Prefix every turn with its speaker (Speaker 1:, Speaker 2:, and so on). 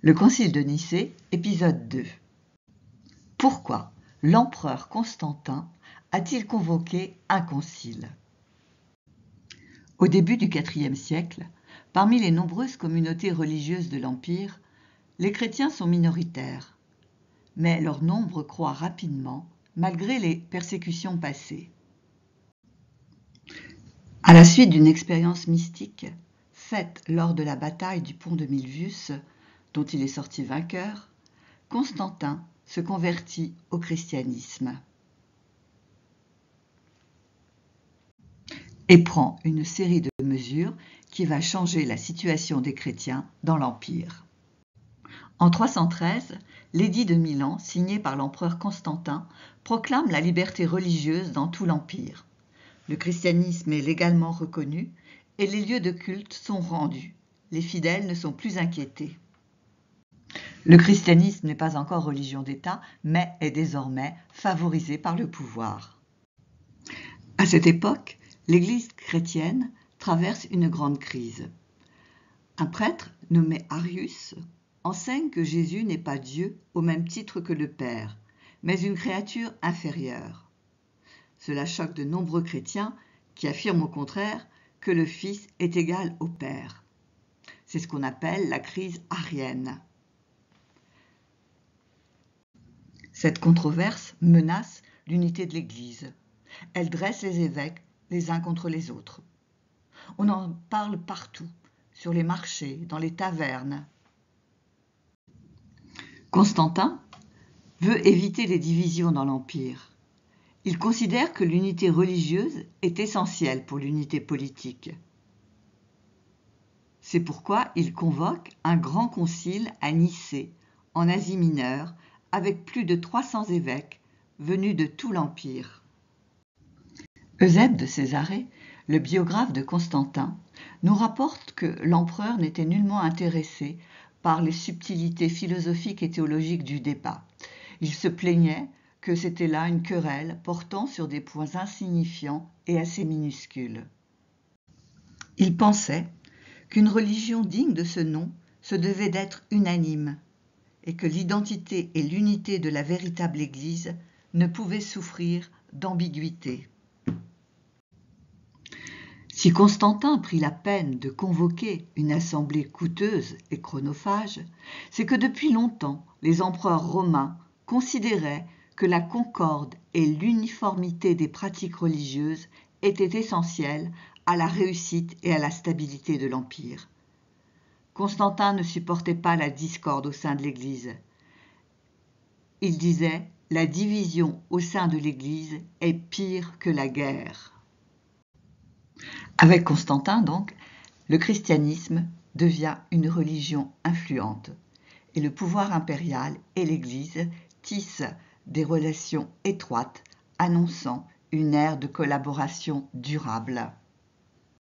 Speaker 1: Le Concile de Nicée, épisode 2. Pourquoi l'empereur Constantin a-t-il convoqué un concile? Au début du IVe siècle, parmi les nombreuses communautés religieuses de l'Empire, les chrétiens sont minoritaires, mais leur nombre croît rapidement malgré les persécutions passées. À la suite d'une expérience mystique faite lors de la bataille du pont de Milvius, dont il est sorti vainqueur, Constantin se convertit au christianisme et prend une série de mesures qui va changer la situation des chrétiens dans l'Empire. En 313, l'édit de Milan, signé par l'empereur Constantin, proclame la liberté religieuse dans tout l'Empire. Le christianisme est légalement reconnu et les lieux de culte sont rendus. Les fidèles ne sont plus inquiétés. Le christianisme n'est pas encore religion d'État, mais est désormais favorisé par le pouvoir. À cette époque, l'Église chrétienne traverse une grande crise. Un prêtre nommé Arius enseigne que Jésus n'est pas Dieu au même titre que le Père, mais une créature inférieure. Cela choque de nombreux chrétiens qui affirment au contraire que le Fils est égal au Père. C'est ce qu'on appelle la crise arienne. Cette controverse menace l'unité de l'Église. Elle dresse les évêques les uns contre les autres. On en parle partout, sur les marchés, dans les tavernes. Constantin veut éviter les divisions dans l'Empire. Il considère que l'unité religieuse est essentielle pour l'unité politique. C'est pourquoi il convoque un grand concile à Nicée, en Asie mineure, avec plus de 300 évêques venus de tout l'Empire. Eusèbe de Césarée, le biographe de Constantin, nous rapporte que l'empereur n'était nullement intéressé par les subtilités philosophiques et théologiques du débat. Il se plaignait que c'était là une querelle portant sur des points insignifiants et assez minuscules. Il pensait qu'une religion digne de ce nom se devait d'être unanime et que l'identité et l'unité de la véritable Église ne pouvaient souffrir d'ambiguïté. Si Constantin prit la peine de convoquer une assemblée coûteuse et chronophage, c'est que depuis longtemps les empereurs romains considéraient que la concorde et l'uniformité des pratiques religieuses étaient essentielles à la réussite et à la stabilité de l'Empire. Constantin ne supportait pas la discorde au sein de l'Église. Il disait « La division au sein de l'Église est pire que la guerre ». Avec Constantin, donc, le christianisme devient une religion influente et le pouvoir impérial et l'Église tissent des relations étroites, annonçant une ère de collaboration durable.